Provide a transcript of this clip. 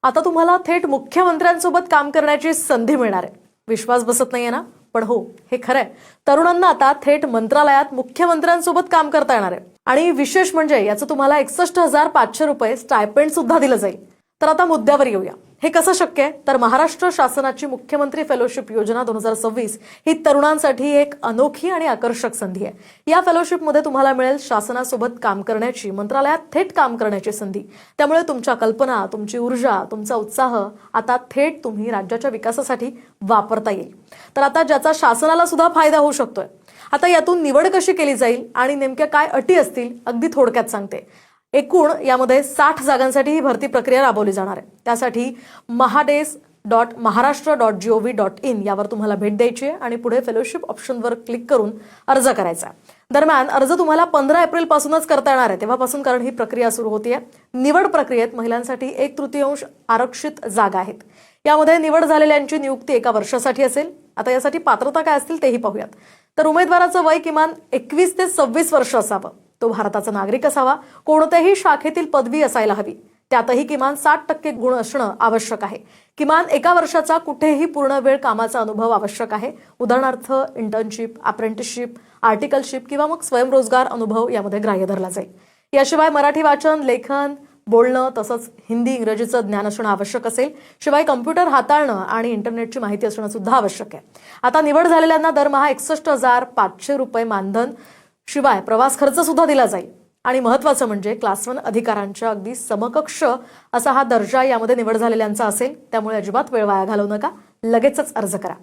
आता तुम्हाला थेट मुख्यमंत्र्यांसोबत काम करण्याची संधी मिळणार आहे. विश्वास बसत नाहीये ना? पण हो, हे खरंय. तरुणांना आता थेट मंत्रालयात मुख्यमंत्र्यांसोबत काम करता येणार आहे. आणि विशेष म्हणजे याचं तुम्हाला 61,500 रुपये स्टायपेंड सुद्धा दिलं जाईल. तर आता मुद्द्यावर येऊया. हे कसं शक्य आहे? तर महाराष्ट्र शासनाची मुख्यमंत्री फेलोशिप योजना 2026 ही तरुणांसाठी एक अनोखी आणि आकर्षक संधी आहे. या फेलोशिपमध्ये तुम्हाला मिळेल शासनासोबत काम करण्याची, मंत्रालयात थेट काम करण्याची संधी. त्यामुळे तुमच्या कल्पना, तुमची ऊर्जा, तुमचा उत्साह आता थेट तुम्ही राज्याच्या विकासासाठी वापरता येईल. तर आता ज्याचा शासनाला सुद्धा फायदा होऊ शकतोय. आता यातून निवड कशी केली जाईल आणि नेमक्या काय अटी असतील अगदी थोडक्यात सांगते. एकूण यामध्ये 60 जागांसाठी ही भरती प्रक्रिया राबवली जाणार आहे. त्यासाठी mahadesh.maharashtra.gov.in यावर तुम्हाला भेट द्यायची आहे आणि पुढे फेलोशिप ऑप्शनवर क्लिक करून अर्ज करायचा आहे. दरम्यान अर्ज तुम्हाला 15 एप्रिल पासूनच करता येणार आहे, तेव्हापासून, कारण ही प्रक्रिया सुरू होतीये. निवड प्रक्रियेत महिलांसाठी 1/3 आरक्षित जागा आहेत. यामध्ये निवड झालेल्यांची नियुक्ती 1 वर्षासाठी असेल. आता यासाठी पात्रता काय असतील तेही पाहूयात. तर उमेदवाराचं वय किमान 21 ते 26 वर्ष असावं. तो भारताचा नागरिक असावा. कोणत्याही शाखेतील पदवी असायला हवी. त्यातही किमान 60% गुण असणं आवश्यक आहे. किमान 1 वर्षाचा कुठेही पूर्ण वेळ कामाचा अनुभव आवश्यक आहे. उदाहरणार्थ इंटर्नशिप, अप्रेंटिसशिप, आर्टिकलशिप किंवा मग स्वयंरोजगार अनुभव यामध्ये ग्राह्य धरला जाईल. याशिवाय मराठी वाचन, लेखन, बोलणं तसंच हिंदी, इंग्रजीचं ज्ञान असणं आवश्यक असेल. शिवाय कम्प्युटर हाताळणं आणि इंटरनेटची माहिती असणं सुद्धा आवश्यक आहे. आता निवड झालेल्यांना दरमहा 61,500 रुपये मानधन शिवाय प्रवास खर्च सुद्धा दिला जाईल. आणि महत्त्वाचं म्हणजे क्लास 1 अधिकाऱ्यांच्या अगदी समकक्ष असा हा दर्जा यामध्ये निवड झालेल्यांचा असेल. त्यामुळे अजिबात वेळ वाया घालवू नका. लगेचच अर्ज करा.